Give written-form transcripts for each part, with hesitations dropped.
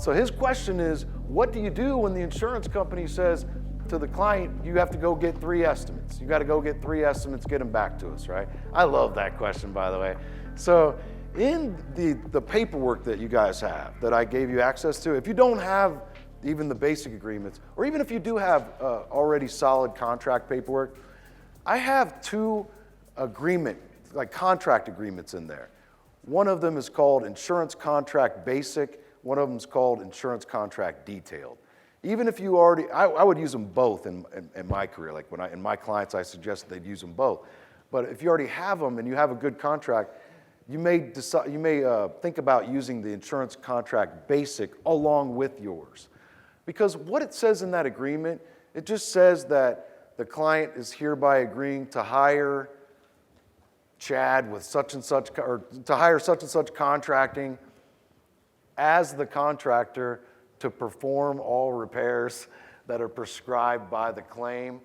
So his question is, what do you do when the insurance company says to the client, you have to go get 3 estimates. You got to go get 3 estimates, get them back to us, right? I love that question, by the way. So in the paperwork that you guys have, that I gave you access to, if you don't have even the basic agreements, or even if you do have already solid contract paperwork, I have 2 contract agreements in there. One of them is called Insurance Contract Basic. One of them is called Insurance Contract Detailed. Even if you already, I would use them both in my career. Like in my clients, I suggest they'd use them both. But if you already have them and you have a good contract, you may think about using the Insurance Contract Basic along with yours. Because what it says in that agreement, it just says that the client is hereby agreeing to hire Chad with such and such, or to hire such and such contracting as the contractor to perform all repairs that are prescribed by the claim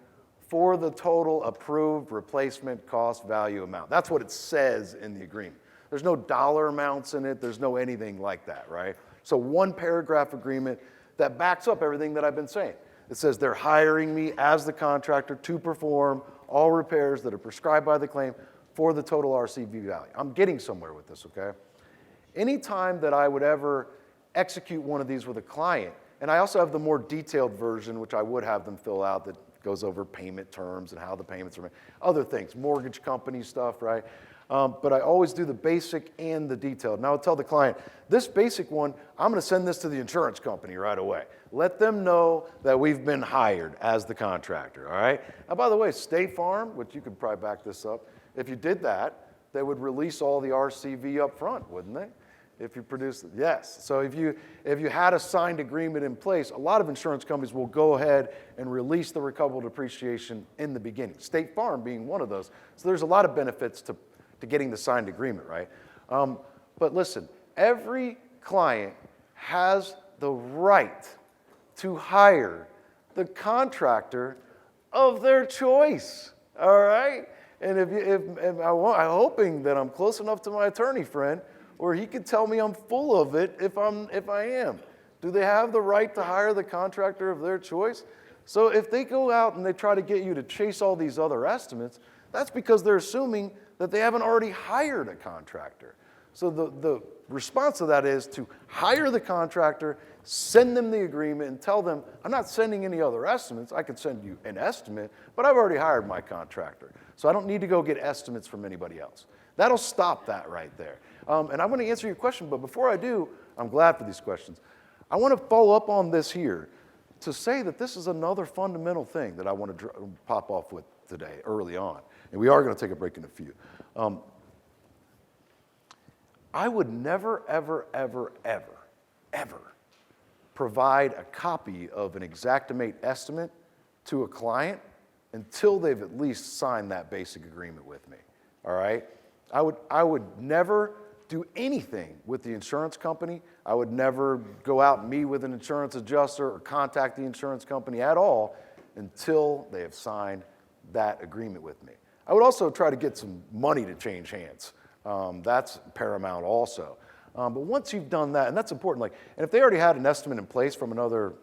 for the total approved replacement cost value amount. That's what it says in the agreement. There's no dollar amounts in it. There's no anything like that, right? So 1 paragraph agreement that backs up everything that I've been saying. It says they're hiring me as the contractor to perform all repairs that are prescribed by the claim for the total RCV value. I'm getting somewhere with this, okay? Anytime that I would ever execute one of these with a client, and I also have the more detailed version, which I would have them fill out, that goes over payment terms and how the payments are made, other things, mortgage company stuff, right? But I always do the basic and the detailed. Now I'll tell the client, this basic one, I'm going to send this to the insurance company right away. Let them know that we've been hired as the contractor, all right? Now, by the way, State Farm, which you could probably back this up, if you did that, they would release all the RCV up front, wouldn't they? If you produce it, yes. So if you had a signed agreement in place, a lot of insurance companies will go ahead and release the recoverable depreciation in the beginning. State Farm being one of those. So there's a lot of benefits to getting the signed agreement, right? But listen, every client has the right to hire the contractor of their choice, all right? And I'm hoping that I'm close enough to my attorney friend where he could tell me I'm full of it if I am. Do they have the right to hire the contractor of their choice? So if they go out and they try to get you to chase all these other estimates, that's because they're assuming that they haven't already hired a contractor. So the response to that is to hire the contractor, send them the agreement, and tell them, I'm not sending any other estimates. I could send you an estimate, but I've already hired my contractor. So I don't need to go get estimates from anybody else. That'll stop that right there. And I'm going to answer your question, but before I do, I'm glad for these questions. I want to follow up on this here to say that this is another fundamental thing that I want to pop off with today, early on. And we are going to take a break in a few. I would never, ever, ever, ever, ever provide a copy of an Xactimate estimate to a client until they've at least signed that basic agreement with me, all right? I would never do anything with the insurance company. I would never go out and meet with an insurance adjuster or contact the insurance company at all until they have signed that agreement with me. I would also try to get some money to change hands. That's paramount also. But once you've done that, and that's important, and if they already had an estimate in place from another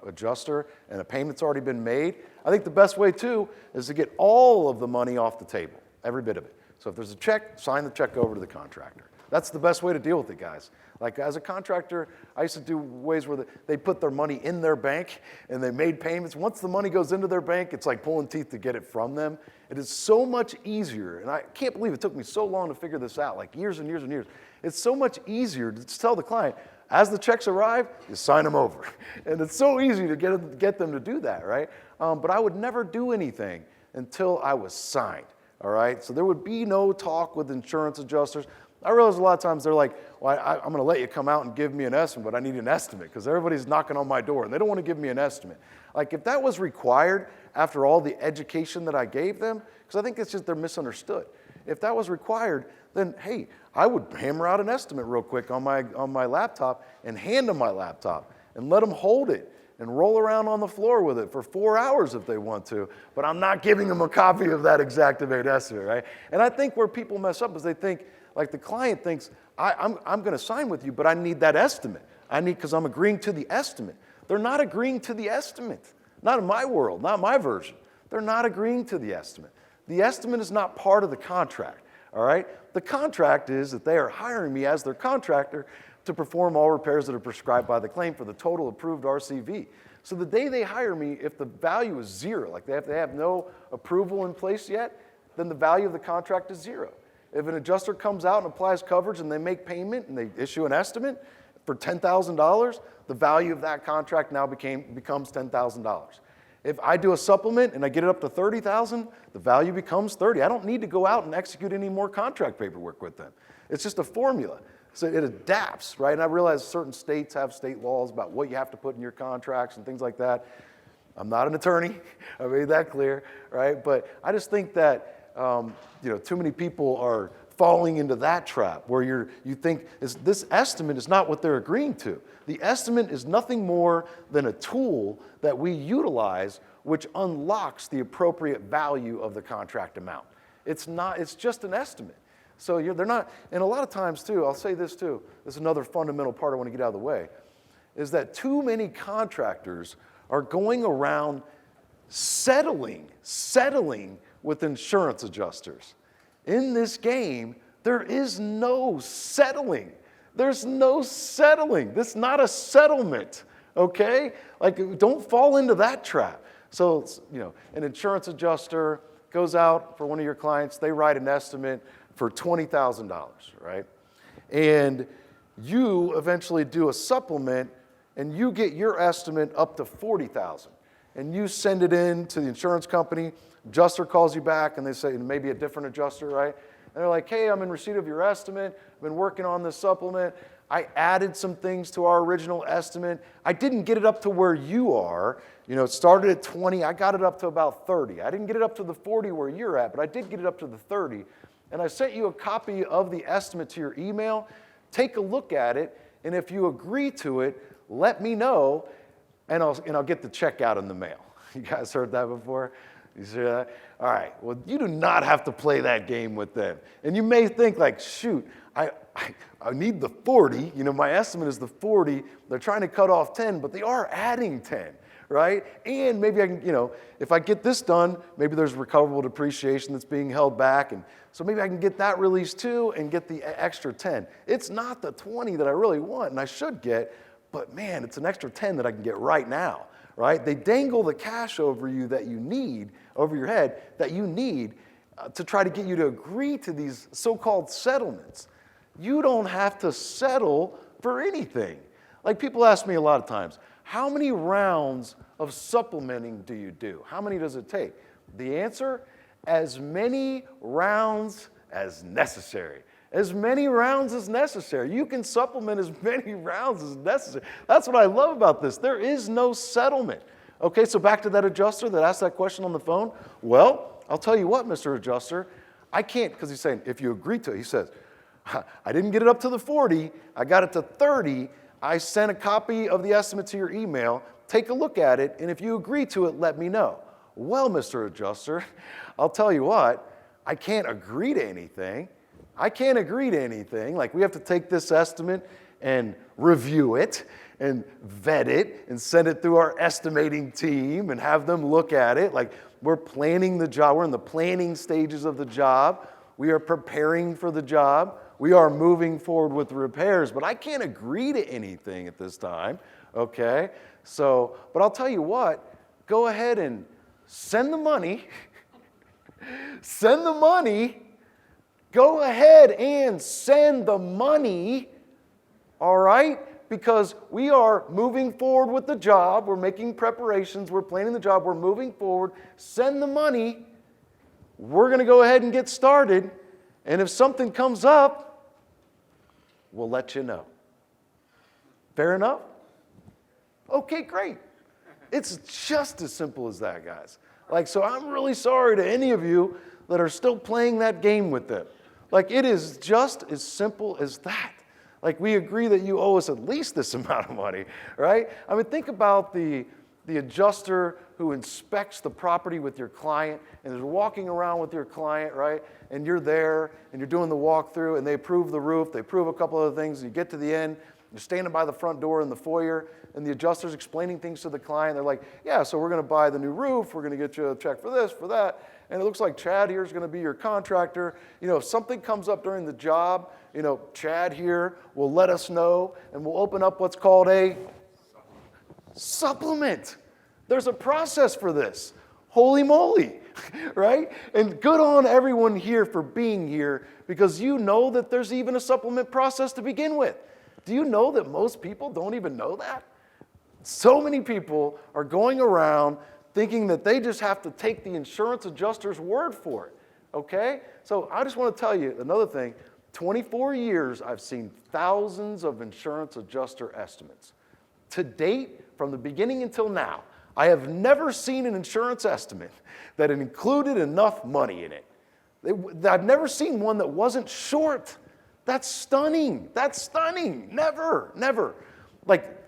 adjuster and a payment's already been made, I think the best way too is to get all of the money off the table, every bit of it. So if there's a check, sign the check over to the contractor. That's the best way to deal with it, guys. Like as a contractor, I used to do ways where they put their money in their bank and they made payments. Once the money goes into their bank, it's like pulling teeth to get it from them. It is so much easier, and I can't believe it took me so long to figure this out, like years and years and years. It's so much easier to tell the client, as the checks arrive, you sign them over. And it's so easy to get them to do that, right? But I would never do anything until I was signed, all right? So there would be no talk with insurance adjusters. I realize a lot of times they're like, well, I'm going to let you come out and give me an estimate, but I need an estimate because everybody's knocking on my door and they don't want to give me an estimate. Like if that was required after all the education that I gave them, because I think it's just they're misunderstood. If that was required, then hey, I would hammer out an estimate real quick on my laptop and hand them my laptop and let them hold it and roll around on the floor with it for 4 hours if they want to, but I'm not giving them a copy of that Xactimate estimate, right? And I think where people mess up is they think, like the client thinks, I'm going to sign with you, but I need that estimate. because I'm agreeing to the estimate. They're not agreeing to the estimate. Not in my world, not my version. They're not agreeing to the estimate. The estimate is not part of the contract, all right? The contract is that they are hiring me as their contractor to perform all repairs that are prescribed by the claim for the total approved RCV. So the day they hire me, if the value is zero, like they have no approval in place yet, then the value of the contract is zero. If an adjuster comes out and applies coverage and they make payment and they issue an estimate for $10,000, the value of that contract now becomes $10,000. If I do a supplement and I get it up to $30,000, the value becomes $30,000. I don't need to go out and execute any more contract paperwork with them. It's just a formula. So it adapts, right? And I realize certain states have state laws about what you have to put in your contracts and things like that. I'm not an attorney. I made that clear, right? But I just think that too many people are falling into that trap where you think this estimate is not what they're agreeing to. The estimate is nothing more than a tool that we utilize which unlocks the appropriate value of the contract amount. It's just an estimate. So they're not, and a lot of times too, I'll say this too, this is another fundamental part I want to get out of the way, is that too many contractors are going around settling with insurance adjusters. In this game, there is no settling. There's no settling. This is not a settlement, okay? Like, don't fall into that trap. So, an insurance adjuster goes out for one of your clients, they write an estimate for $20,000, right? And you eventually do a supplement and you get your estimate up to $40,000. And you send it in to the insurance company, adjuster calls you back and they say, maybe a different adjuster, right? And they're like, hey, I'm in receipt of your estimate. I've been working on this supplement. I added some things to our original estimate. I didn't get it up to where you are. It started at 20. I got it up to about 30. I didn't get it up to the 40 where you're at, but I did get it up to the 30. And I sent you a copy of the estimate to your email. Take a look at it, and if you agree to it, let me know, and I'll get the check out in the mail. You guys heard that before? You see that? All right. Well, you do not have to play that game with them. And you may think like, shoot, I need the 40. My estimate is the 40. They're trying to cut off 10, but they are adding 10, right? And maybe I can, if I get this done, maybe there's recoverable depreciation that's being held back. And so maybe I can get that released too and get the extra 10. It's not the 20 that I really want and I should get, but man, it's an extra 10 that I can get right now. Right? They dangle the cash over you that you need, over your head, that you need to try to get you to agree to these so-called settlements. You don't have to settle for anything. Like people ask me a lot of times, how many rounds of supplementing do you do? How many does it take? The answer, as many rounds as necessary. As many rounds as necessary. You can supplement as many rounds as necessary. That's what I love about this. There is no settlement. Okay, so back to that adjuster that asked that question on the phone. Well, I'll tell you what, Mr. Adjuster, I can't, because he's saying, if you agree to it, he says, I didn't get it up to the 40, I got it to 30, I sent a copy of the estimate to your email, take a look at it, and if you agree to it, let me know. Well, Mr. Adjuster, I'll tell you what, I can't agree to anything. Like we have to take this estimate and review it and vet it and send it through our estimating team and have them look at it. Like we're planning the job. We're in the planning stages of the job. We are preparing for the job. We are moving forward with the repairs, but I can't agree to anything at this time, okay? So, but I'll tell you what, go ahead and send the money. Send the money. Go ahead and send the money, all right? Because we are moving forward with the job. We're making preparations. We're planning the job. We're moving forward. Send the money. We're going to go ahead and get started. And if something comes up, we'll let you know. Fair enough? Okay, great. It's just as simple as that, guys. Like, so I'm really sorry to any of you that are still playing that game with them. Like, it is just as simple as that. Like, we agree that you owe us at least this amount of money, right? I mean, think about the adjuster who inspects the property with your client and is walking around with your client, right? And you're there and you're doing the walkthrough and they approve the roof, they approve a couple other things, and you get to the end You're standing by the front door in the foyer, and the adjuster's explaining things to the client. They're like, yeah, so we're going to buy the new roof. We're going to get you a check for this, for that. And it looks like Chad here is going to be your contractor. If something comes up during the job, Chad here will let us know, and we'll open up what's called a supplement. There's a process for this. Holy moly, right? And good on everyone here for being here, because you know that there's even a supplement process to begin with. Do you know that most people don't even know that? So many people are going around thinking that they just have to take the insurance adjuster's word for it, okay? So I just want to tell you another thing. 24 years, I've seen thousands of insurance adjuster estimates. To date, from the beginning until now, I have never seen an insurance estimate that included enough money in it. I've never seen one that wasn't short. That's stunning. That's stunning. Never, never. Like,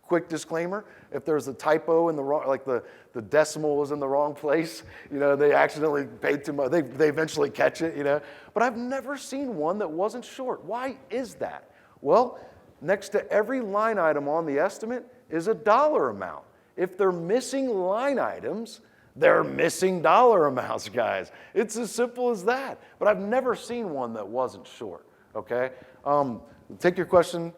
quick disclaimer, if there's a typo in the wrong, like the decimal was in the wrong place, they accidentally paid too much. They eventually catch it, But I've never seen one that wasn't short. Why is that? Well, next to every line item on the estimate is a dollar amount. If they're missing line items, they're missing dollar amounts, guys. It's as simple as that. But I've never seen one that wasn't short, okay? Take your question